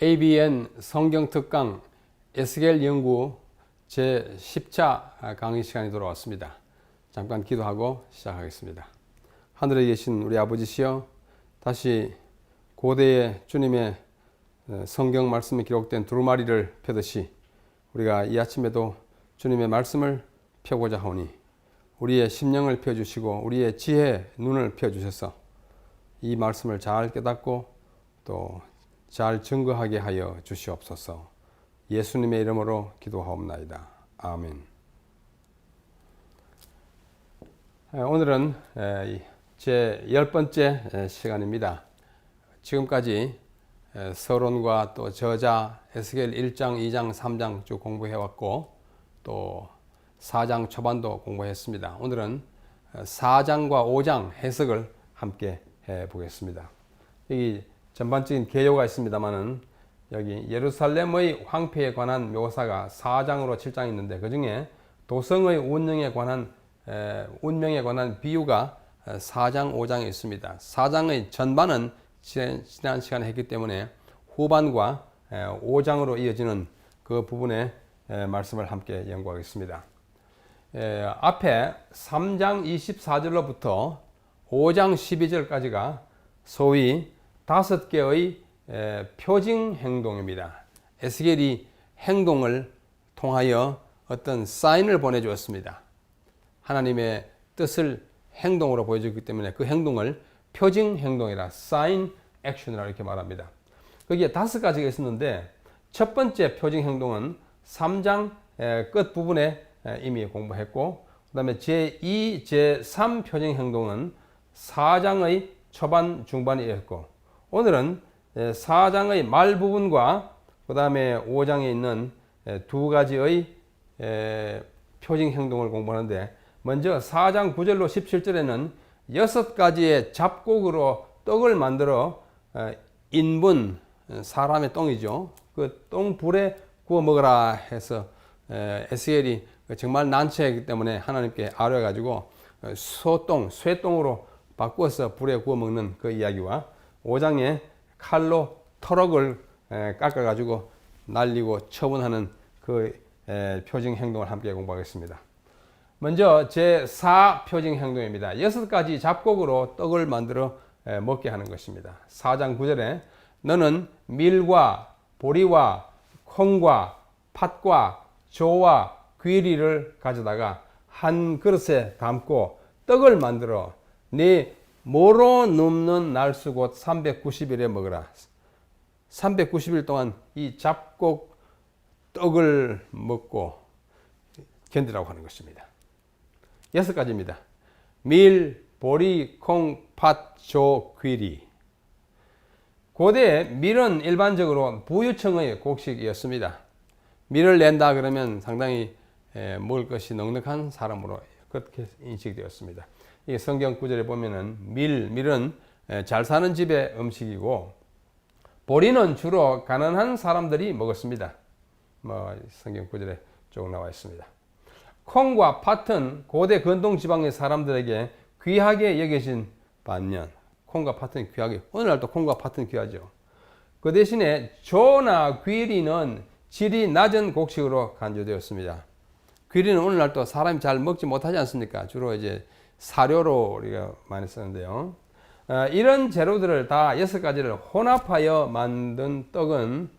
ABN 성경특강 에스겔 연구 제10차 강의 시간이 돌아왔습니다. 잠깐 기도하고 시작하겠습니다. 하늘에 계신 우리 아버지시여, 다시 고대의 주님의 성경 말씀에 기록된 두루마리를 펴듯이 우리가 이 아침에도 주님의 말씀을 펴고자 하오니 우리의 심령을 펴주시고 우리의 지혜의 눈을 펴주셔서 이 말씀을 잘 깨닫고 또 잘 증거하게 하여 주시옵소서. 예수님의 이름으로 기도하옵나이다. 아멘. 오늘은 제 10번째 시간입니다. 지금까지 서론과 또 저자, 에스겔 1장, 2장, 3장 쭉 공부해왔고 또 4장 초반도 공부했습니다. 오늘은 4장과 5장 해석을 함께 해보겠습니다. 여기 전반적인 개요가 있습니다만은 여기 예루살렘의 황폐에 관한 묘사가 4장으로 7장 있는데 그 중에 도성의 운명에 관한 비유가 4장, 5장에 있습니다. 4장의 전반은 지난 시간에 했기 때문에 후반과 5장으로 이어지는 그 부분의 말씀을 함께 연구하겠습니다. 앞에 3장 24절로부터 5장 12절까지가 소위 5개의 표징 행동입니다. 에스겔이 행동을 통하여 어떤 사인을 보내주었습니다. 하나님의 뜻을 행동으로 보여주기 때문에 그 행동을 표징 행동이라, 사인 액션이라고 이렇게 말합니다. 거기에 5가지가 있었는데 첫 번째 표징 행동은 3장 끝부분에 이미 공부했고, 그 다음에 제2, 제3 표징 행동은 4장의 초반, 중반이었고, 오늘은 4장의 말 부분과 그 다음에 5장에 있는 2가지의 표징 행동을 공부하는데, 먼저 4장 9절로 17절에는 6가지의 잡곡으로 떡을 만들어 인분, 사람의 똥이죠. 그 똥 불에 구워 먹으라 해서 에스겔이 정말 난처했기 때문에 하나님께 아뢰가지고 소똥, 쇠똥으로 바꾸어서 불에 구워 먹는 그 이야기와, 5장에 칼로 터럭을 깎아가지고 날리고 처분하는 그 표징 행동을 함께 공부하겠습니다. 먼저 제4 표징 행동입니다. 6가지 잡곡으로 떡을 만들어 먹게 하는 것입니다. 4장 9절에 너는 밀과 보리와 콩과 팥과 조와 귀리를 가져다가 한 그릇에 담고 떡을 만들어 네 모로 눕는 날수 곧 390일에 먹으라. 390일 동안 이 잡곡 떡을 먹고 견디라고 하는 것입니다. 6가지입니다. 밀, 보리, 콩, 팥, 조, 귀리. 고대 밀은 일반적으로 부유층의 곡식이었습니다. 밀을 낸다 그러면 상당히 먹을 것이 넉넉한 사람으로 그렇게 인식되었습니다. 이 성경 구절에 보면은 밀은 잘 사는 집의 음식이고, 보리는 주로 가난한 사람들이 먹었습니다. 성경 구절에 쭉 나와 있습니다. 콩과 팥은 고대 근동 지방의 사람들에게 귀하게 여겨진 반면, 콩과 팥은 귀하게, 오늘날도 콩과 팥은 귀하죠. 그 대신에 조나 귀리는 질이 낮은 곡식으로 간주되었습니다. 귀리는 오늘날도 사람이 잘 먹지 못하지 않습니까? 주로 이제 사료로 우리가 많이 쓰는데요. 이런 재료들을 다 6가지를 혼합하여 만든 떡은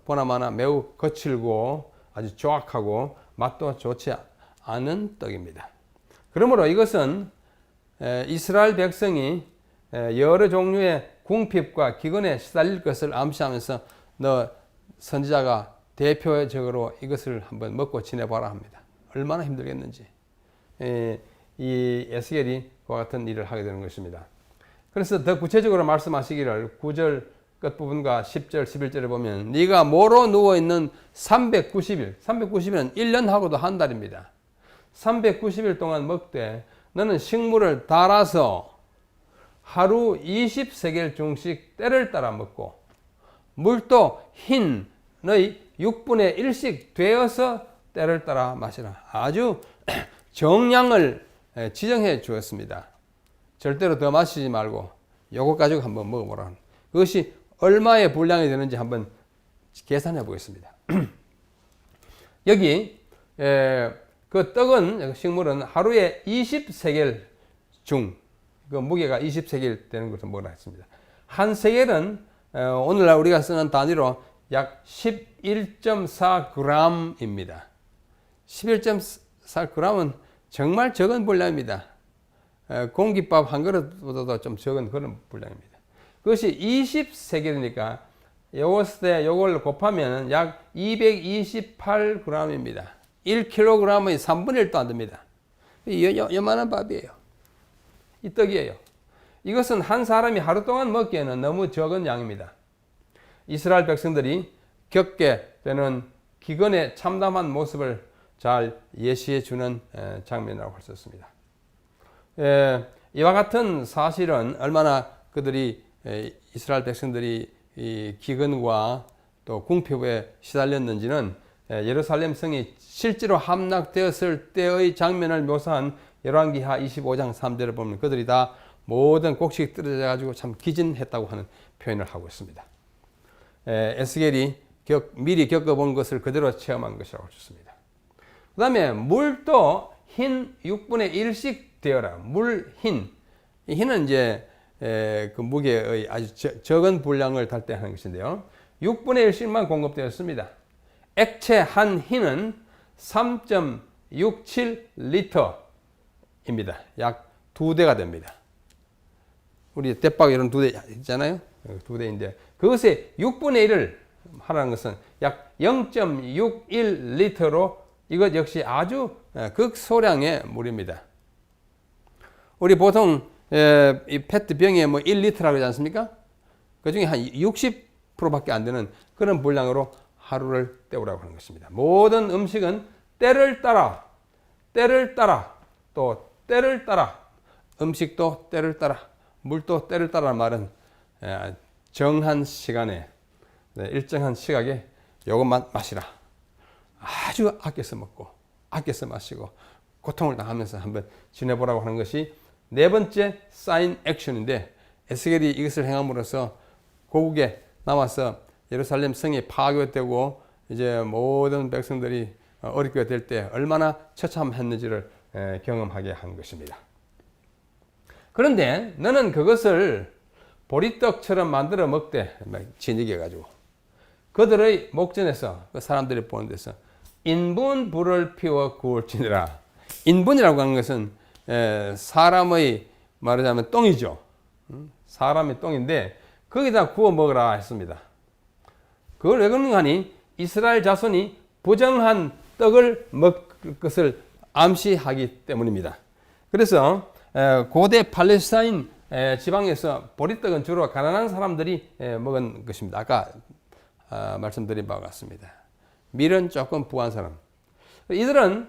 보나마나 매우 거칠고 아주 조악하고 맛도 좋지 않은 떡입니다. 그러므로 이것은 이스라엘 백성이 여러 종류의 궁핍과 기근에 시달릴 것을 암시하면서 너 선지자가 대표적으로 이것을 한번 먹고 지내봐라 합니다. 얼마나 힘들겠는지. 이 에스겔이 그와 같은 일을 하게 되는 것입니다. 그래서 더 구체적으로 말씀하시기를 9절 끝부분과 10절, 11절에 보면 네가 모로 누워있는 390일은 1년하고도 한 달입니다. 390일 동안 먹되 너는 식물을 달아서 하루 20세겔 중씩 때를 따라 먹고 물도 흰 너희 6분의 1씩 되어서 때를 따라 마시라. 아주 정량을 지정해 주었습니다. 절대로 더 마시지 말고 요것 가지고 한번 먹어보라. 그것이 얼마의 분량이 되는지 한번 계산해 보겠습니다. 여기 그 떡은 식물은 하루에 20세겔 중 그 무게가 20세겔 되는 것을 먹으라 했습니다. 한 세겔은 오늘날 우리가 쓰는 단위로 약 11.4g입니다. 11.4g은 정말 적은 분량입니다. 공깃밥 한 그릇보다도 좀 적은 그런 분량입니다. 그것이 20세겔이니까 요걸 곱하면 약 228g입니다. 1kg의 3분의 1도 안 됩니다. 요만한 밥이에요. 이 떡이에요. 이것은 한 사람이 하루 동안 먹기에는 너무 적은 양입니다. 이스라엘 백성들이 겪게 되는 기근의 참담한 모습을 잘 예시해 주는 장면이라고 할 수 있습니다. 이와 같은 사실은 얼마나 그들이 이스라엘 백성들이 이 기근과 또 궁핍에 시달렸는지는 예루살렘 성이 실제로 함락되었을 때의 장면을 묘사한 열왕기하 25장 3절을 보면 그들이 다 모든 곡식이 떨어져 가지고 참 기진했다고 하는 표현을 하고 있습니다. 에스겔이 미리 겪어본 것을 그대로 체험한 것이라고 할 수 있습니다. 그 다음에 물도 흰 6분의 1씩 되어라. 물 흰. 이 흰은 이제 그 무게의 아주 적은 분량을 달 때 하는 것인데요. 6분의 1씩만 공급되었습니다. 액체 한 흰은 3.67리터입니다. 약 2대가 됩니다. 우리 대박 이런 2대 있잖아요. 2대인데 그것의 6분의 1을 하라는 것은 약 0.61리터로 이것 역시 아주 극소량의 물입니다. 우리 보통 이 페트병에 뭐 1리터라고 하지 않습니까? 그 중에 한 60%밖에 안 되는 그런 분량으로 하루를 때우라고 하는 것입니다. 모든 음식은 때를 따라 또 때를 따라 음식도 때를 따라 물도 때를 따라 말은 정한 시간에 일정한 시각에 이것만 마시라. 아주 아껴서 먹고 아껴서 마시고 고통을 당하면서 한번 지내보라고 하는 것이 네 번째 사인 액션인데 에스겔이 이것을 행함으로써 고국에 남아서 예루살렘 성이 파괴되고 이제 모든 백성들이 어렵게 될 때 얼마나 처참했는지를 경험하게 한 것입니다. 그런데 너는 그것을 보리떡처럼 만들어 먹되 진흙해가지고 그들의 목전에서 그 사람들이 보는 데서 인분 불을 피워 구울지니라. 인분이라고 하는 것은 사람의 말하자면 똥이죠. 사람의 똥인데 거기다 구워 먹으라 했습니다. 그걸 왜 그런가 하니 이스라엘 자손이 부정한 떡을 먹을 것을 암시하기 때문입니다. 그래서 고대 팔레스타인 지방에서 보리떡은 주로 가난한 사람들이 먹은 것입니다. 아까 말씀드린 바와 같습니다. 밀은 조금 부한 사람. 이들은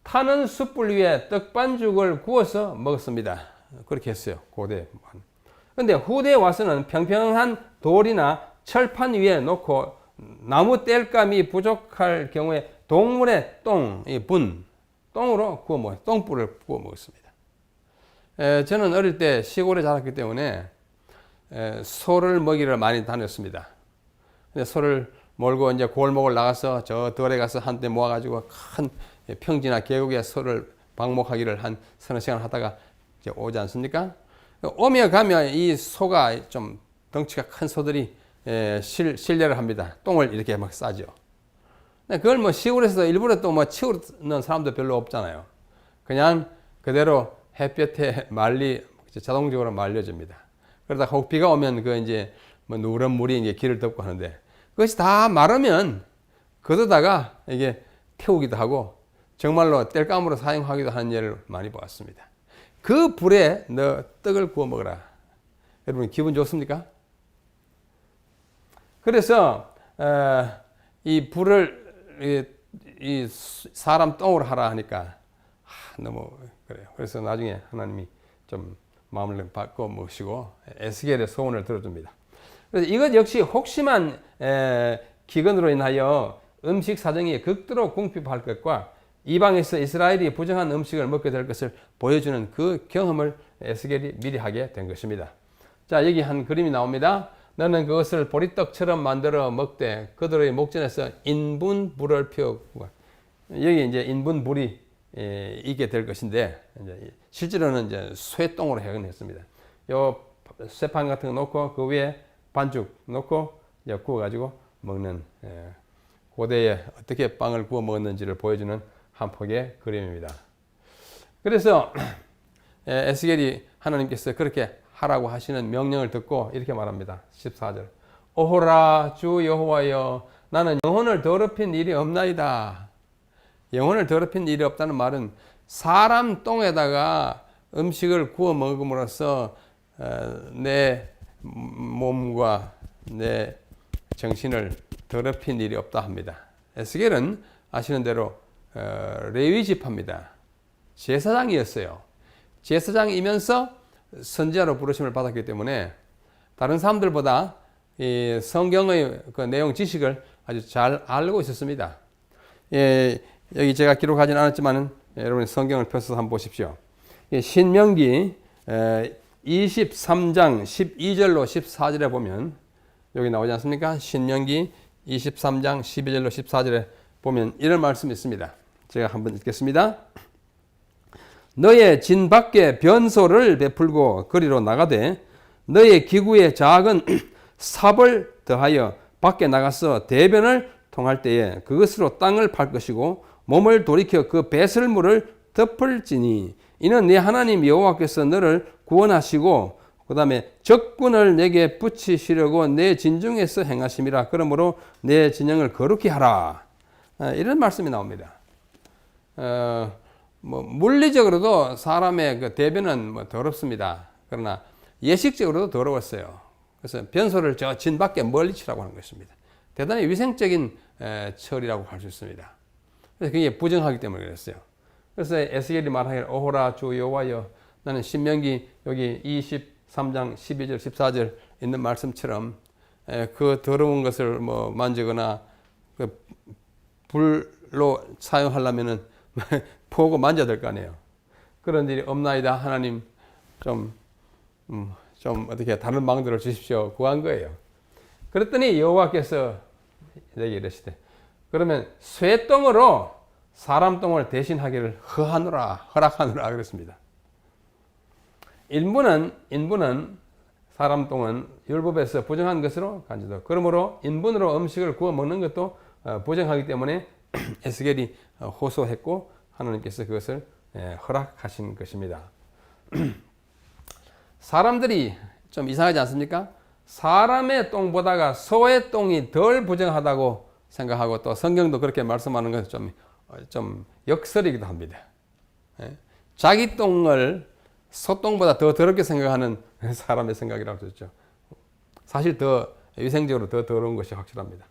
타는 숯불 위에 떡반죽을 구워서 먹었습니다. 그렇게 했어요. 고대. 그런데 후대에 와서는 평평한 돌이나 철판 위에 놓고 나무 땔감이 부족할 경우에 동물의 똥, 똥으로 구워 먹어요. 똥불을 구워 먹었습니다. 저는 어릴 때 시골에 자랐기 때문에 소를 먹이러 많이 다녔습니다. 소를 몰고 이제 골목을 나가서 저 덜에 가서 한때 모아가지고 큰 평지나 계곡에 소를 방목하기를 한 서너 시간 하다가 이제 오지 않습니까? 오며 가며 이 소가 좀 덩치가 큰 소들이 실례를 합니다. 똥을 이렇게 막 싸죠. 그걸 뭐 시골에서 일부러 또 뭐 치우는 사람도 별로 없잖아요. 그냥 그대로 햇볕에 자동적으로 말려집니다. 그러다 혹 비가 오면 그 이제 뭐 누런 물이 이제 길을 덮고 하는데 그것이 다 마르면 걷어다가 이게 태우기도 하고 정말로 땔감으로 사용하기도 하는 예를 많이 보았습니다. 그 불에 너 떡을 구워 먹어라. 여러분 기분 좋습니까? 그래서 이 불을 이 사람 똥으로 하라 하니까 너무 그래요. 그래서 나중에 하나님이 좀 마음을 바꿔 먹으시고 에스겔의 소원을 들어줍니다. 그래서 이것 역시 혹심한 기근으로 인하여 음식 사정이 극도로 궁핍할 것과 이방에서 이스라엘이 부정한 음식을 먹게 될 것을 보여주는 그 경험을 에스겔이 미리 하게 된 것입니다. 자, 여기 한 그림이 나옵니다. 너는 그것을 보리떡처럼 만들어 먹되 그들의 목전에서 인분불을 피우고. 여기 이제 인분불이 있게 될 것인데 이제 실제로는 이제 쇠똥으로 해석했습니다. 요 쇠판 같은 거 놓고 그 위에 반죽 놓고 이제 구워가지고 먹는 고대에 어떻게 빵을 구워 먹었는지를 보여주는 한 폭의 그림입니다. 그래서 에스겔이 하나님께서 그렇게 하라고 하시는 명령을 듣고 이렇게 말합니다. 14절. 오호라 주 여호와여 나는 영혼을 더럽힌 일이 없나이다. 영혼을 더럽힌 일이 없다는 말은 사람 똥에다가 음식을 구워 먹음으로써 내 몸과 내 정신을 더럽힌 일이 없다 합니다. 에스겔은 아시는 대로 레위 지파입니다. 제사장이었어요. 제사장이면서 선지자로 부르심을 받았기 때문에 다른 사람들보다 이 성경의 그 내용 지식을 아주 잘 알고 있었습니다. 여기 제가 기록하지는 않았지만 여러분이 성경을 펴서 한번 보십시오. 신명기 23장 12절로 14절에 보면 여기 나오지 않습니까? 신명기 23장 12절로 14절에 보면 이런 말씀이 있습니다. 제가 한번 읽겠습니다. 너의 진 밖에 변소를 베풀고 거리로 나가되 너의 기구에 작은 삽을 더하여 밖에 나가서 대변을 통할 때에 그것으로 땅을 팔 것이고 몸을 돌이켜 그 배설물을 덮을지니 이는 네 하나님 여호와께서 너를 구원하시고 그 다음에 적군을 내게 붙이시려고 내 진중에서 행하심이라. 그러므로 내 진영을 거룩히 하라. 이런 말씀이 나옵니다. 물리적으로도 사람의 그 대변은 더럽습니다. 그러나 예식적으로도 더러웠어요. 그래서 변소를 저 진 밖에 멀리 치라고 하는 것입니다. 대단히 위생적인 처리라고 할 수 있습니다. 그래서 그게 부정하기 때문에 그랬어요. 그래서 에스겔이 말하기를 오호라 주 여호와여 나는 신명기 여기 23장 12절 14절 있는 말씀처럼 그 더러운 것을 만지거나 그 불로 사용하려면은 보고 만져야 될 거 아니에요. 그런 일이 없나이다. 하나님 좀 어떻게 다른 방도를 주십시오. 구한 거예요. 그랬더니 여호와께서 내게 이르시되 그러면 쇠똥으로 사람 똥을 대신하기를 허락하노라 그랬습니다. 인분은 사람 똥은 율법에서 부정한 것으로 간주다. 그러므로 인분으로 음식을 구워 먹는 것도 부정하기 때문에 에스겔이 호소했고 하나님께서 그것을 허락하신 것입니다. 사람들이 좀 이상하지 않습니까? 사람의 똥보다가 소의 똥이 덜 부정하다고 생각하고 또 성경도 그렇게 말씀하는 것은 좀 역설이기도 합니다. 자기 똥을 소똥보다 더 더럽게 생각하는 사람의 생각이라고 했죠. 사실 더 위생적으로 더 더러운 것이 확실합니다.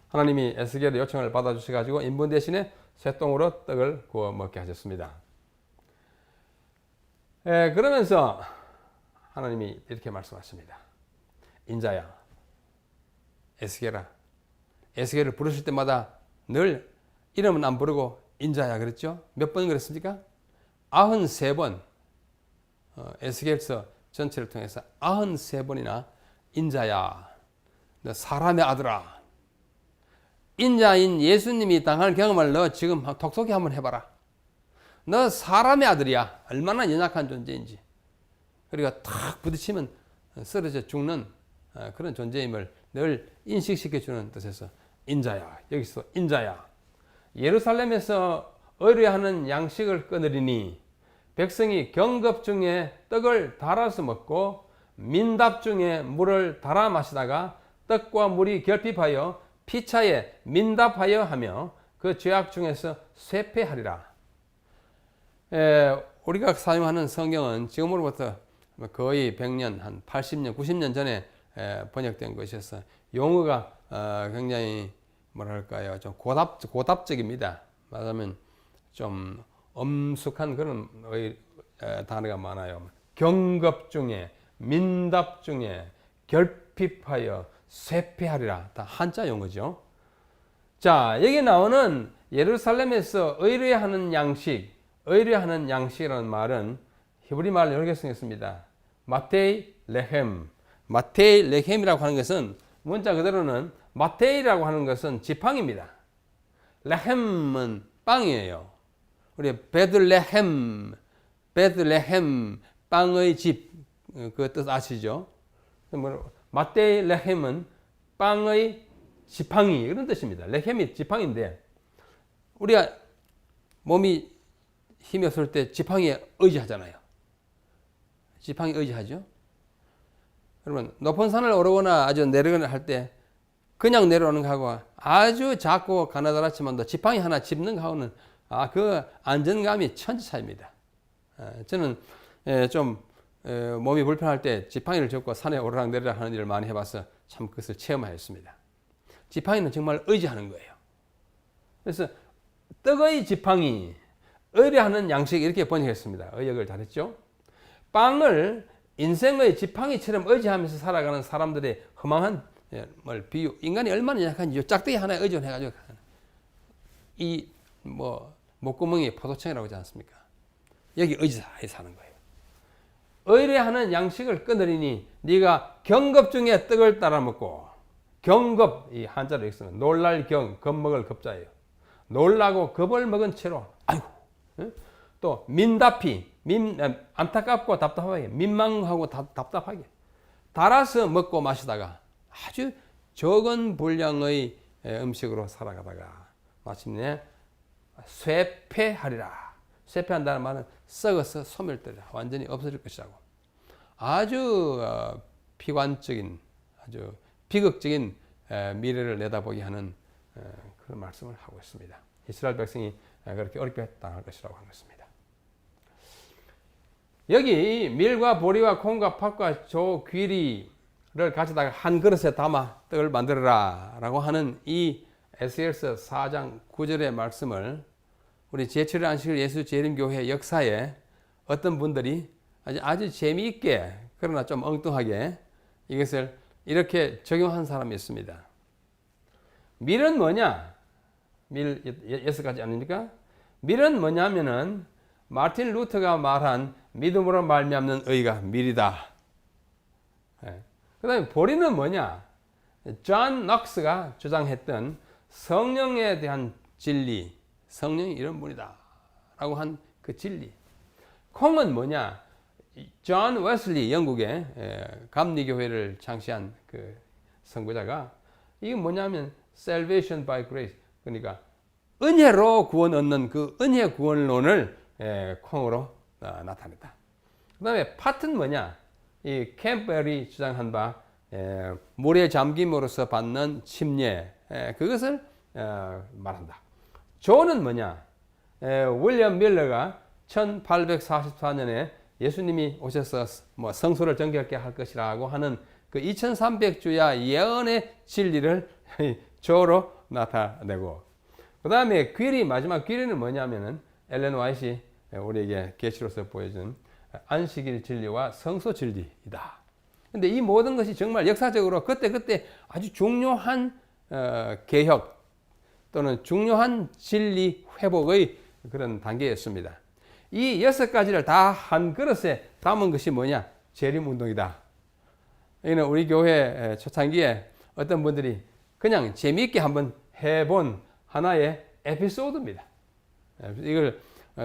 하나님이 에스겔의 요청을 받아주셔가지고 인분 대신에 쇠똥으로 떡을 구워 먹게 하셨습니다. 그러면서 하나님이 이렇게 말씀하십니다. 인자야, 에스겔아. 에스겔을 부르실 때마다 늘 이름은 안 부르고 인자야 그랬죠? 몇 번 그랬습니까? 93번. 에스겔서 전체를 통해서 93번이나 인자야, 너 사람의 아들아. 인자인 예수님이 당할 경험을 너 지금 톡톡히 한번 해봐라. 너 사람의 아들이야. 얼마나 연약한 존재인지. 그리고 탁 부딪히면 쓰러져 죽는 그런 존재임을 늘 인식시켜주는 뜻에서 인자야. 여기서 인자야. 예루살렘에서 의뢰하는 양식을 끊으리니 백성이 경급 중에 떡을 달아서 먹고 민답 중에 물을 달아 마시다가 떡과 물이 결핍하여 피차에 민답하여 하며 그 죄악 중에서 쇠폐하리라. 우리가 사용하는 성경은 지금으로부터 거의 100년, 한 80년, 90년 전에 번역된 것이어서 용어가 굉장히 뭐랄까요, 좀 고답적입니다. 말하자면 좀 엄숙한 그런 단어가 많아요. 경급 중에, 민답 중에, 결핍하여, 쇠폐하리라. 다 한자 용어죠. 자, 여기 나오는 예루살렘에서 의뢰하는 양식이라는 말은 히브리 말로 이렇게 쓰였습니다. 마테이 레헴, 마테이 레헴이라고 하는 것은 문자 그대로는 마테이라고 하는 것은 지팡입니다. 레헴은 빵이에요. 우리 베들레헴 빵의 집 그 뜻 아시죠? 마테이 레헴은 빵의 지팡이 이런 뜻입니다. 레헴이 지팡인데 우리가 몸이 힘이 없을 때 지팡이에 의지하잖아요. 지팡이 의지하죠. 그러면 높은 산을 오르거나 아주 내려가거나 할 때 그냥 내려오는 거하고 아주 작고 가나다랗지만도 지팡이 하나 짚는 거하고는 그 안전감이 천지 차이입니다. 저는 좀 몸이 불편할 때 지팡이를 짚고 산에 오르락 내리락 하는 일을 많이 해봐서 참 그것을 체험하였습니다. 지팡이는 정말 의지하는 거예요. 그래서 떡의 지팡이, 의뢰하는 양식 이렇게 번역했습니다. 의역을 잘했죠. 빵을 인생의 지팡이처럼 의지하면서 살아가는 사람들의 허망한 비유. 인간이 얼마나 약한지 짝대기 하나에 의존해가지고 이 목구멍이 포도청이라고 하지 않습니까? 여기 의지하에 사는 거예요. 의뢰하는 양식을 끊으리니 네가 경겁 중에 떡을 따라 먹고 경겁 이 한자로 읽으면 놀랄 경 겁먹을 겁자예요. 놀라고 겁을 먹은 채로 아이고 또 민다피 안타깝고 답답하게 민망하고 답답하게 달아서 먹고 마시다가 아주 적은 분량의 음식으로 살아가다가 마침내 쇠폐하리라. 쇠폐한다는 말은 썩어서 소멸되리라. 완전히 없어질 것이라고. 아주 비관적인 아주 비극적인 미래를 내다보게 하는 그런 말씀을 하고 있습니다. 이스라엘 백성이 그렇게 어렵게 당할 것이라고 하는 것입니다. 여기 밀과 보리와 콩과 팥과 조, 귀리를 가져다가 한 그릇에 담아 떡을 만들어라 라고 하는 이 에스겔서 4장 9절의 말씀을 우리 제7일 안식일 예수 재림교회 역사에 어떤 분들이 아주 재미있게 그러나 좀 엉뚱하게 이것을 이렇게 적용한 사람이 있습니다. 밀은 뭐냐? 밀 6가지 아닙니까? 밀은 뭐냐면은 마틴 루터가 말한 믿음으로 말미암는 의가 밀이다. 그 다음에 보리는 뭐냐? 존 넉스가 주장했던 성령에 대한 진리, 성령이 이런 분이다 라고 한 그 진리. 콩은 뭐냐? 존 웨슬리 영국의 감리교회를 창시한 그 선구자가 이게 뭐냐면 salvation by grace, 그러니까 은혜로 구원 얻는 그 은혜 구원론을 콩으로 나타냈다. 그 다음에 팥은 뭐냐? 이 캠벨이 주장한 바 물에 잠김으로써 받는 침례, 그것을 말한다. 조는 뭐냐? 윌리엄 밀러가 1844년에 예수님이 오셔서 성소를 정결케 할 것이라고 하는 그 2300주야 예언의 진리를 조로 나타내고, 그 다음에 귀리, 마지막 귀리는 뭐냐면은 엘렌 화이트이 우리에게 계시로서 보여준 안식일 진리와 성소 진리이다. 근데 이 모든 것이 정말 역사적으로 그때 아주 중요한 개혁 또는 중요한 진리 회복의 그런 단계였습니다. 이 6가지를 다 한 그릇에 담은 것이 뭐냐? 재림운동이다. 이는 우리 교회 초창기에 어떤 분들이 그냥 재미있게 한번 해본 하나의 에피소드입니다. 이걸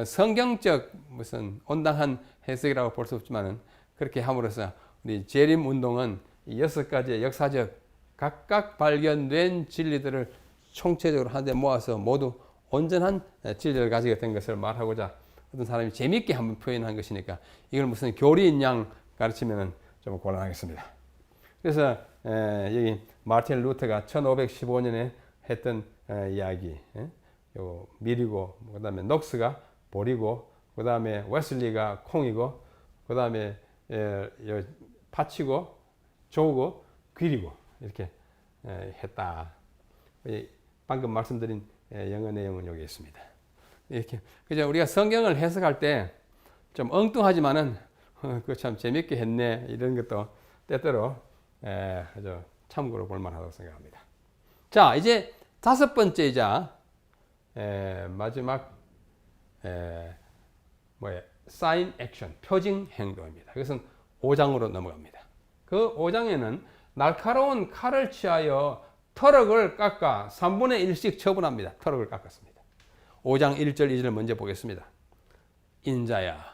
성경적 무슨 온당한 해석이라고 볼 수 없지만은 그렇게 함으로써 우리 재림운동은 이 6가지의 역사적 각각 발견된 진리들을 총체적으로 한데 모아서 모두 온전한 진리를 가지게 된 것을 말하고자 어떤 사람이 재미있게 한번 표현한 것이니까 이걸 무슨 교리인 양 가르치면 좀 곤란하겠습니다. 그래서 여기 마틴 루터가 1515년에 했던 이야기, 요 밀이고, 그 다음에 녹스가 보리고, 그 다음에 웨슬리가 콩이고, 그 다음에 팥이고, 조고, 귀리고 이렇게 했다. 방금 말씀드린 영어 내용은 여기 있습니다. 이렇게 그죠? 우리가 성경을 해석할 때 좀 엉뚱하지만은 그 참 재밌게 했네 이런 것도 때때로 아주 참고로 볼만하다고 생각합니다. 자, 이제 5번째이자 마지막 사인 액션 표징 행동입니다. 그것은 5장으로 넘어갑니다. 그 5장에는 날카로운 칼을 취하여 터럭을 깎아 3분의 1씩 처분합니다. 터럭을 깎았습니다. 5장 1절 2절을 먼저 보겠습니다. 인자야,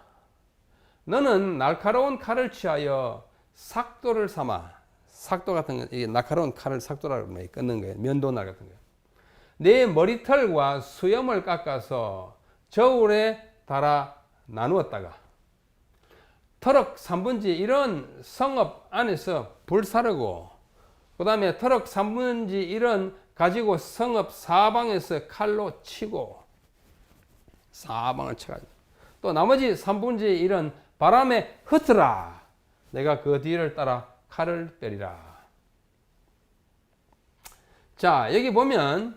너는 날카로운 칼을 취하여 삭도를 삼아, 삭도 같은 거, 이게 날카로운 칼을 삭도라고 끊는 거예요. 면도날 같은 거예요. 내 머리털과 수염을 깎아서 저울에 달아 나누었다가 터럭 3분지 이런 성읍 안에서 불사르고, 그 다음에 터럭 3분지 이런 가지고 성읍 사방에서 칼로 치고, 사방을 쳐가지고, 또 나머지 3분지 이런 바람에 흩으라. 내가 그 뒤를 따라 칼을 빼리라. 자, 여기 보면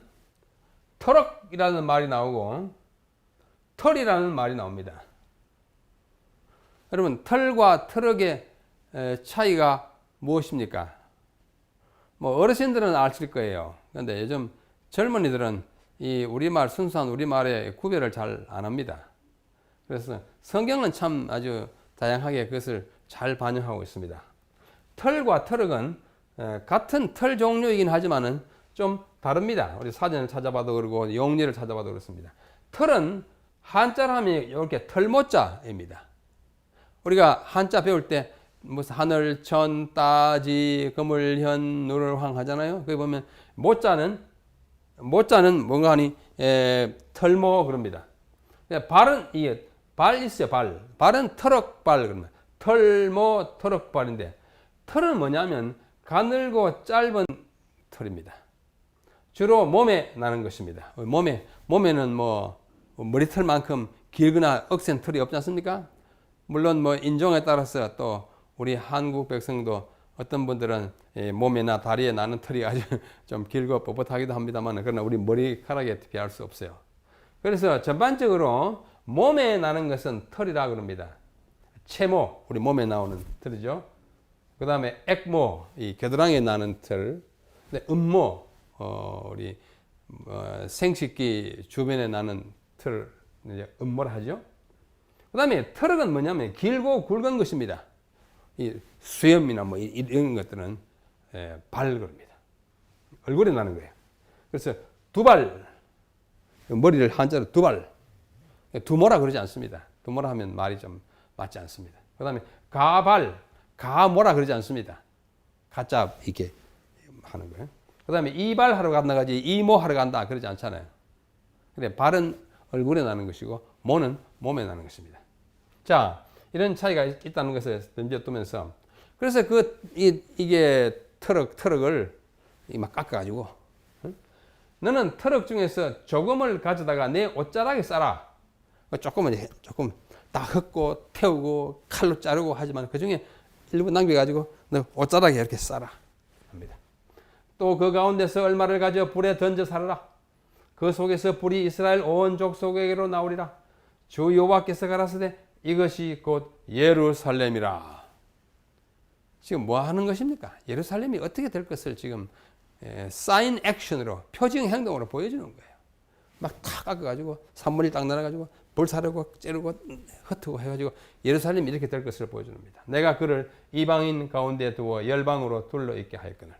터럭이라는 말이 나오고 털이라는 말이 나옵니다. 여러분, 털과 터럭의 차이가 무엇입니까? 뭐 어르신들은 아실 거예요. 그런데 요즘 젊은이들은 이 우리말, 순수한 우리말의 구별을 잘 안 합니다. 그래서 성경은 참 아주 다양하게 그것을 잘 반영하고 있습니다. 털과 터럭은 같은 털 종류이긴 하지만은 좀 다릅니다. 우리 사전을 찾아봐도 그러고 용례를 찾아봐도 그렇습니다. 털은 한자로 하면 이렇게 털모자입니다. 우리가 한자 배울 때 무슨 하늘, 천, 따지, 거물현, 누를황 하잖아요. 거기 보면 모자는 뭔가 하니 털모 그럽니다. 발은 이게 발 있어요. 발은 터럭발 그럽니다. 털모 터럭발인데, 털은 뭐냐면 가늘고 짧은 털입니다. 주로 몸에 나는 것입니다. 몸에는 뭐 머리털만큼 길거나 억센 털이 없지 않습니까? 물론 뭐 인종에 따라서 또 우리 한국 백성도 어떤 분들은 몸이나 다리에 나는 털이 아주 좀 길고 뻣뻣하기도 합니다만, 그러나 우리 머리카락에 비할 수 없어요. 그래서 전반적으로 몸에 나는 것은 털이라 그럽니다. 채모, 우리 몸에 나오는 털이죠. 그 다음에 액모, 이 겨드랑이에 나는 털. 음모, 우리 생식기 주변에 나는 털, 이제 음모라 하죠. 그 다음에 터럭은 뭐냐면 길고 굵은 것입니다. 이 수염이나 뭐 이런 것들은 발그럽니다. 얼굴에 나는 거예요. 그래서 두발, 머리를 한자로 두발, 두모라 그러지 않습니다. 두모라 하면 말이 좀 맞지 않습니다. 그 다음에 가발, 가모라 그러지 않습니다. 가짜 이렇게 하는 거예요. 그 다음에 이발 하러 간다 가지 이모 하러 간다 그러지 않잖아요. 근데 발은 얼굴에 나는 것이고 모는 몸에 나는 것입니다. 자, 이런 차이가 있다는 것을 던져두면서, 그래서 이게 터럭을 막 깎아가지고, 너는 터럭 중에서 조금을 가져다가 내 옷자락에 싸라. 조금 다 흙고 태우고 칼로 자르고 하지만 그 중에 일부 남겨가지고 너 옷자락에 이렇게 싸라 합니다. 또 그 가운데서 얼마를 가져 불에 던져 살아라. 그 속에서 불이 이스라엘 온 족속에게로 나오리라. 주 여호와께서 가라사대 이것이 곧 예루살렘이라. 지금 뭐 하는 것입니까? 예루살렘이 어떻게 될 것을 지금 사인 액션으로, 표징 행동으로 보여주는 거예요. 막 탁 깎아가지고 산물이 딱 날아가지고 불사르고 찌르고 흩고 해가지고 예루살렘이 이렇게 될 것을 보여주는 겁니다. 내가 그를 이방인 가운데 두어 열방으로 둘러 있게 하였거늘.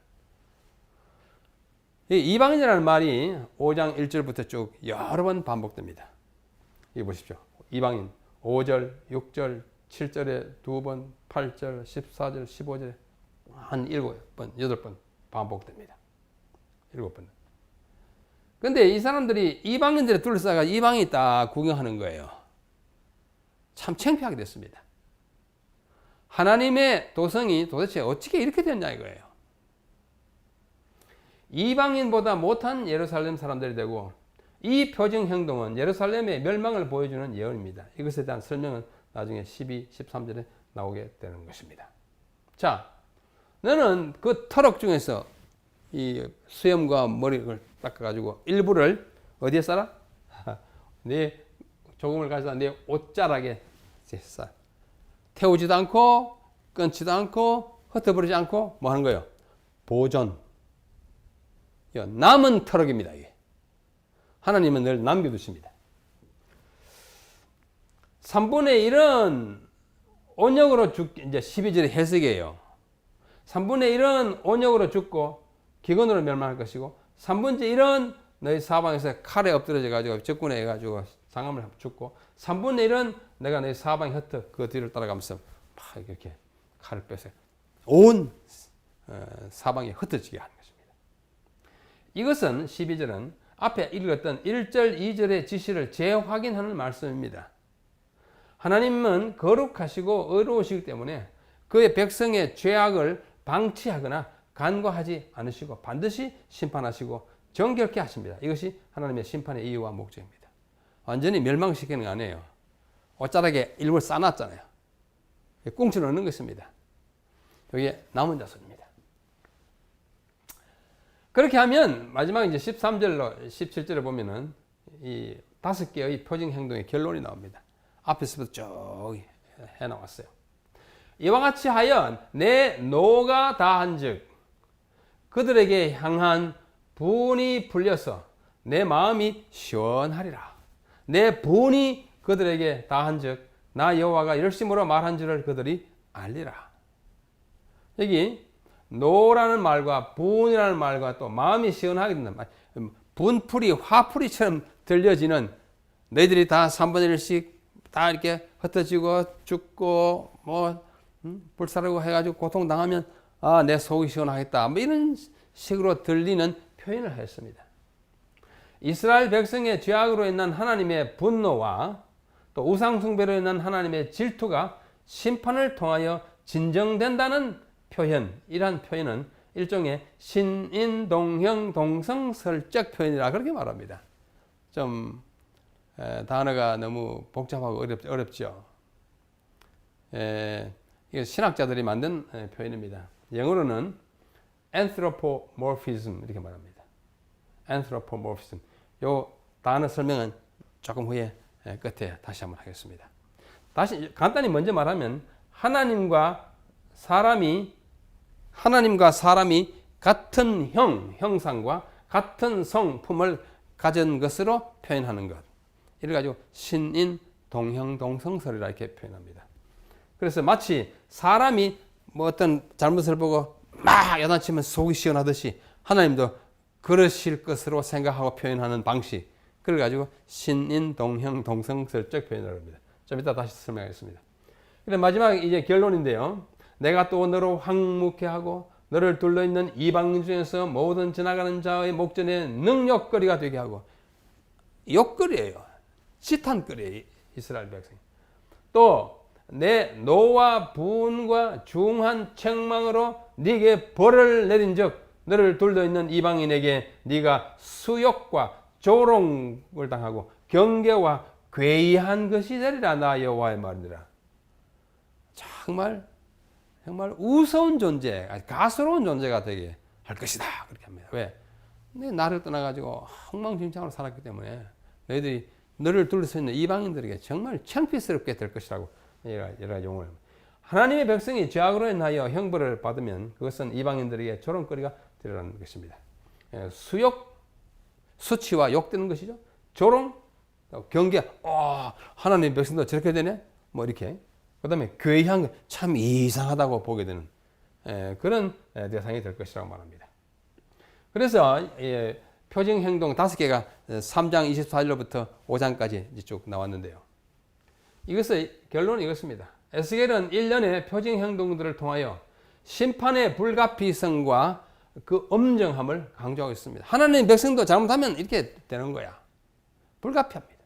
이 이방인이라는 말이 5장 1절부터 쭉 여러 번 반복됩니다. 이거 보십시오. 이방인 5절, 6절, 7절에 2번, 8절, 14절, 15절에 한 7번, 8번 반복됩니다. 7번. 근데 이 사람들이 이방인들에 둘러싸가 이방인이 딱 구경하는 거예요. 참 창피하게 됐습니다. 하나님의 도성이 도대체 어떻게 이렇게 됐냐 이거예요. 이방인보다 못한 예루살렘 사람들이 되고, 이 표징 행동은 예루살렘의 멸망을 보여주는 예언입니다. 이것에 대한 설명은 나중에 12, 13절에 나오게 되는 것입니다. 자, 너는 그 터럭 중에서 이 수염과 머리를 닦아가지고 일부를 어디에 싸라? 네 조금을 가져다 네 옷자락에 싸. 태우지도 않고 끊지도 않고 흩어버리지 않고 뭐 하는 거예요? 보존. 남은 터럭입니다. 이게. 하나님은 늘 남겨두십니다. 3분의 1은 온역으로 이제 12절의 해석이에요. 3분의 1은 온역으로 죽고 기근으로 멸망할 것이고 3분의 1은 너희 사방에서 칼에 엎드러져 가지고 적군에 해 가지고 장암을 죽고 3분의 1은 내가 너희 사방에 흩어 그 뒤를 따라가면서 막 이렇게 칼을 빼서 온 사방에 흩어지게 하는 것입니다. 이것은 12절은 앞에 읽었던 1절, 2절의 지시를 재확인하는 말씀입니다. 하나님은 거룩하시고 의로우시기 때문에 그의 백성의 죄악을 방치하거나 간과하지 않으시고 반드시 심판하시고 정결케 하십니다. 이것이 하나님의 심판의 이유와 목적입니다. 완전히 멸망시키는 거 아니에요. 옷자락에 일부러 싸놨잖아요. 꽁치 넣는 것입니다. 여기에 남은 자손입니다. 그렇게 하면 마지막 이제 13절로 17절에 보면은 이 5개의 표징 행동의 결론이 나옵니다. 앞에서부터 쭉 해나왔어요. 이와 같이 하여 내 노가 다한즉 그들에게 향한 분이 풀려서 내 마음이 시원하리라. 내 분이 그들에게 다한즉 나 여호와가 열심으로 말한 줄을 그들이 알리라. 여기 노라는 말과 분이라는 말과 또 마음이 시원하게 된다 말. 분풀이 화풀이처럼 들려지는 너희들이 다 3분의 1씩 다 이렇게 흩어지고 죽고 불사르고 해가지고 고통당하면 아, 내 속이 시원하겠다. 뭐 이런 식으로 들리는 표현을 했습니다. 이스라엘 백성의 죄악으로 인한 하나님의 분노와 또 우상숭배로 인한 하나님의 질투가 심판을 통하여 진정된다는 표현, 이러한 표현은 일종의 신인동형 동성설적 표현이라 그렇게 말합니다. 좀 단어가 너무 복잡하고 어렵죠. 이게 신학자들이 만든 표현입니다. 영어로는 anthropomorphism 이렇게 말합니다. anthropomorphism. 요 단어 설명은 조금 후에 끝에 다시 한번 하겠습니다. 다시 간단히 먼저 말하면 하나님과 사람이 같은 형상과 같은 성품을 가진 것으로 표현하는 것. 이래가지고 신인 동형 동성설이라 이렇게 표현합니다. 그래서 마치 사람이 뭐 어떤 잘못을 보고 막 야단치면 속이 시원하듯이 하나님도 그러실 것으로 생각하고 표현하는 방식. 그래가지고 신인 동형 동성설적 표현을 합니다. 좀 이따 다시 설명하겠습니다. 근데 마지막 이제 결론인데요. 내가 또 너로 황무케 하고 너를 둘러있는 이방 중에서 모든 지나가는 자의 목전에 능욕거리가 되게 하고 욕거리예요. 지탄거리예요. 이스라엘 백성이. 또 내 노와 분과 중한 책망으로 네게 벌을 내린 적 너를 둘러있는 이방인에게 네가 수욕과 조롱을 당하고 경계와 괴이한 것이 되리라. 나 여호와의 말이니라. 정말 우스운 존재, 가스로운 존재가 되게 할 것이다. 그렇게 합니다. 왜? 나를 떠나가지고 엉망진창으로 살았기 때문에 너희들이 너를 둘러서 있는 이방인들에게 정말 창피스럽게 될 것이라고 여러 용어를 합니다. 하나님의 백성이 죄악으로 인하여 형벌을 받으면 그것은 이방인들에게 조롱거리가 되리라는 것입니다. 수치와 욕되는 것이죠. 조롱, 경계, 하나님의 백성도 저렇게 되네? 뭐 이렇게. 그 다음에 괴이한 것, 참 이상하다고 보게 되는 그런 대상이 될 것이라고 말합니다. 그래서 표징 행동 5개가 3장 24절로부터 5장까지 쭉 나왔는데요. 이것의 결론은 이것입니다. 에스겔은 1년의 표징 행동들을 통하여 심판의 불가피성과 그 엄정함을 강조하고 있습니다. 하나님의 백성도 잘못하면 이렇게 되는 거야. 불가피합니다.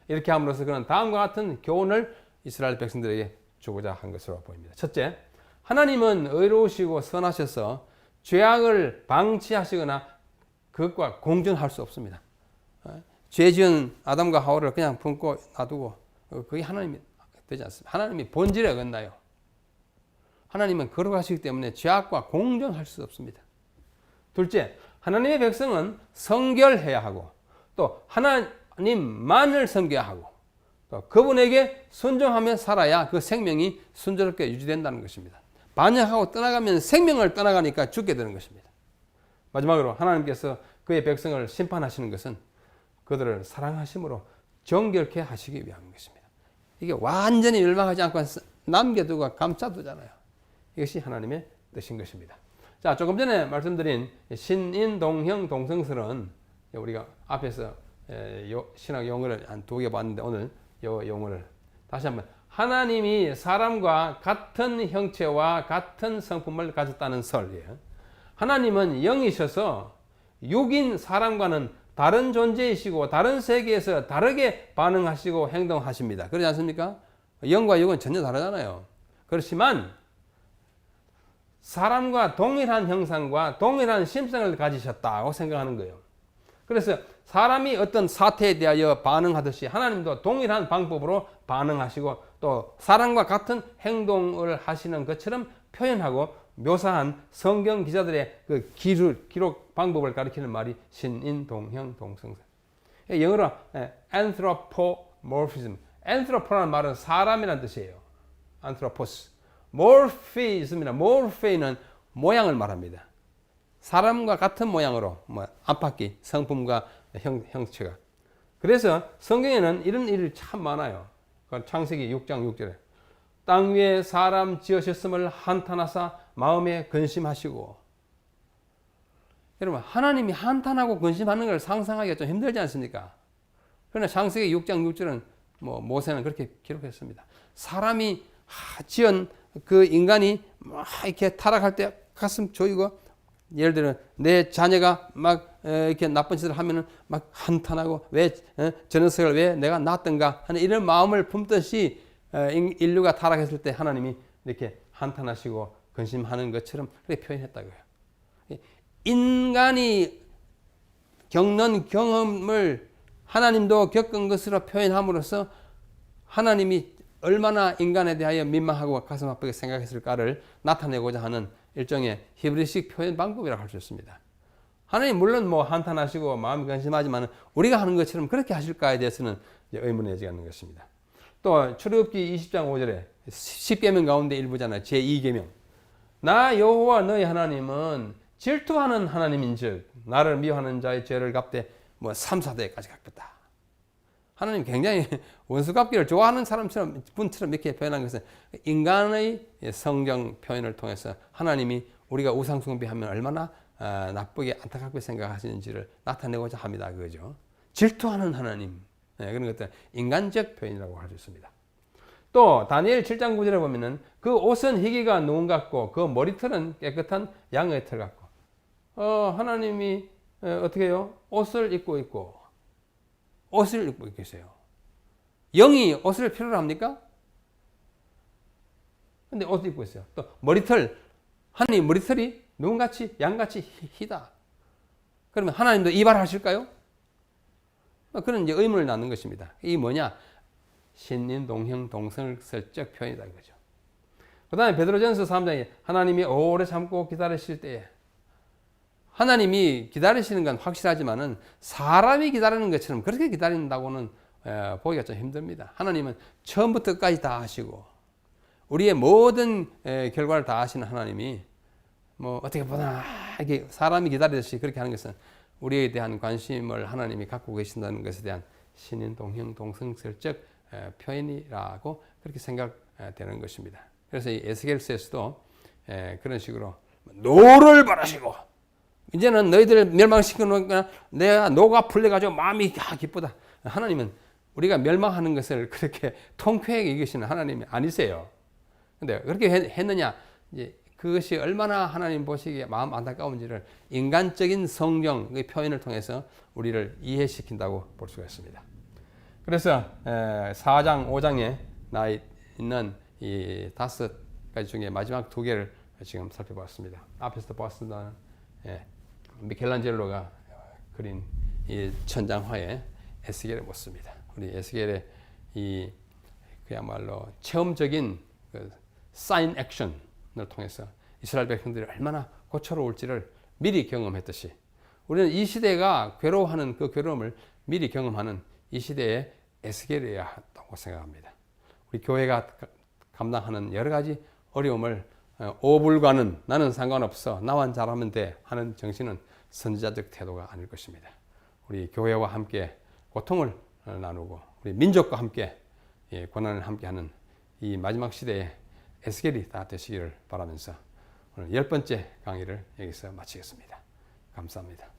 이렇게 함으로써 그는 다음과 같은 교훈을 이스라엘 백성들에게 주고자 한 것으로 보입니다. 첫째, 하나님은 의로우시고 선하셔서 죄악을 방치하시거나 그것과 공존할 수 없습니다. 죄 지은 아담과 하와를 그냥 품고 놔두고 그게 하나님이 되지 않습니다. 하나님이 본질에 어긋나요. 하나님은 거룩하시기 때문에 죄악과 공존할 수 없습니다. 둘째, 하나님의 백성은 성결해야 하고 또 하나님만을 섬겨야 하고 또 그분에게 순종하며 살아야 그 생명이 순조롭게 유지된다는 것입니다. 반역하고 떠나가면 생명을 떠나가니까 죽게 되는 것입니다. 마지막으로 하나님께서 그의 백성을 심판하시는 것은 그들을 사랑하심으로 정결케 하시기 위함인 것입니다. 이게 완전히 멸망하지 않고 남겨두고 감싸두잖아요. 이것이 하나님의 뜻인 것입니다. 자, 조금 전에 말씀드린 신인, 동형, 동성설은 우리가 앞에서 신학 용어를 한 2개 봤는데 오늘 이 용어를 다시 한번 하나님이 사람과 같은 형체와 같은 성품을 가졌다는 설이에요. 하나님은 영이셔서 육인 사람과는 다른 존재이시고 다른 세계에서 다르게 반응하시고 행동하십니다. 그렇지 않습니까? 영과 육은 전혀 다르잖아요. 그렇지만 사람과 동일한 형상과 동일한 심성을 가지셨다고 생각하는 거예요. 그래서 사람이 어떤 사태에 대하여 반응하듯이 하나님도 동일한 방법으로 반응하시고 또 사람과 같은 행동을 하시는 것처럼 표현하고 묘사한 성경 기자들의 그 기록 방법을 가리키는 말이 신인, 동형, 동성설. 영어로 anthropomorphism. anthropo라는 말은 사람이라는 뜻이에요. anthropos. morphism이나 morphe는 모양을 말합니다. 사람과 같은 모양으로 안팎이 성품과 형체가. 그래서 성경에는 이런 일이 참 많아요. 창세기 6장 6절에 땅 위에 사람 지으셨음을 한탄하사 마음에 근심하시고. 여러분, 하나님이 한탄하고 근심하는 걸 상상하기가 좀 힘들지 않습니까? 그러나 창세기 6장 6절은 모세는 그렇게 기록했습니다. 사람이 지은 그 인간이 막 이렇게 타락할 때 가슴 조이고, 예를 들어 내 자녀가 막 이렇게 나쁜 짓을 하면은 막 한탄하고 왜 저 녀석을 왜 내가 낳았던가 하는 이런 마음을 품듯이 인류가 타락했을 때 하나님이 이렇게 한탄하시고 근심하는 것처럼 그렇게 표현했다고요. 인간이 겪는 경험을 하나님도 겪은 것으로 표현함으로써 하나님이 얼마나 인간에 대하여 민망하고 가슴 아프게 생각했을까를 나타내고자 하는 일종의 히브리식 표현 방법이라고 할 수 있습니다. 하나님 물론 한탄하시고 마음이 근심하지만 우리가 하는 것처럼 그렇게 하실까에 대해서는 의문의 여지가 있는 것입니다. 또 출애굽기 20장 5절에 10계명 가운데 일부잖아요. 제2계명. 나 여호와 너희 하나님은 질투하는 하나님인즉 나를 미워하는 자의 죄를 갚되 3, 4대까지 갚겠다. 하나님 굉장히 원수 갚기를 좋아하는 분처럼 이렇게 표현한 것은 인간의 성경 표현을 통해서 하나님이 우리가 우상 숭배하면 얼마나 나쁘게 안타깝게 생각하시는지를 나타내고자 합니다. 그죠? 질투하는 하나님. 그런 것들 인간적 표현이라고 할 수 있습니다. 또 다니엘 7장 9절에 보면은 그 옷은 희기가 누운 같고 그 머리털은 깨끗한 양의 털 같고. 하나님이 어떻게 해요? 옷을 입고 있고 옷을 입고 계세요. 영이 옷을 필요로 합니까? 근데 옷을 입고 있어요. 또 머리털, 하나님 머리털이 눈같이 양같이 희다. 그러면 하나님도 이발하실까요? 그런 이제 의문을 낳는 것입니다. 이 뭐냐? 신인, 동형, 동성설적 표현이다 이거죠. 그 다음에 베드로전서 3장에 하나님이 오래 참고 기다리실 때에 하나님이 기다리시는 건 확실하지만은 사람이 기다리는 것처럼 그렇게 기다린다고는 보기가 좀 힘듭니다. 하나님은 처음부터 끝까지 다 하시고 우리의 모든 결과를 다 하시는 하나님이 어떻게 보나 이렇게 사람이 기다리듯이 그렇게 하는 것은 우리에 대한 관심을 하나님이 갖고 계신다는 것에 대한 신인, 동형, 동성설적 표현이라고 그렇게 생각되는 것입니다. 그래서 이 에스겔서에서도 그런 식으로 노를 바라시고 이제는 너희들을 멸망시켜 놓으니까 내가 노가 풀려가지고 마음이 기쁘다. 하나님은 우리가 멸망하는 것을 그렇게 통쾌하게 여기시는 하나님이 아니세요. 근데 그렇게 했느냐? 이제 그것이 얼마나 하나님 보시기에 마음 안타까운지를 인간적인 성경의 표현을 통해서 우리를 이해시킨다고 볼 수가 있습니다. 그래서 4장, 5장에 나 있는 이 5가지 중에 마지막 2개를 지금 살펴봤습니다. 앞에서도 보았습니다만 미켈란젤로가 그린 이 천장화에 에스겔의 모습입니다. 우리 에스겔의 이 그야말로 체험적인 그 사인 액션을 통해서 이스라엘 백성들이 얼마나 고초로울지를 미리 경험했듯이 우리는 이 시대가 괴로워하는 그 괴로움을 미리 경험하는 이 시대에 에스겔이어야 한다고 생각합니다. 우리 교회가 감당하는 여러 가지 어려움을 오불과는 나는 상관없어 나만 잘하면 돼 하는 정신은 선지자적 태도가 아닐 것입니다. 우리 교회와 함께 고통을 나누고 우리 민족과 함께 고난을 함께하는 이 마지막 시대에 에스겔이 다 되시기를 바라면서 오늘 10번째 강의를 여기서 마치겠습니다. 감사합니다.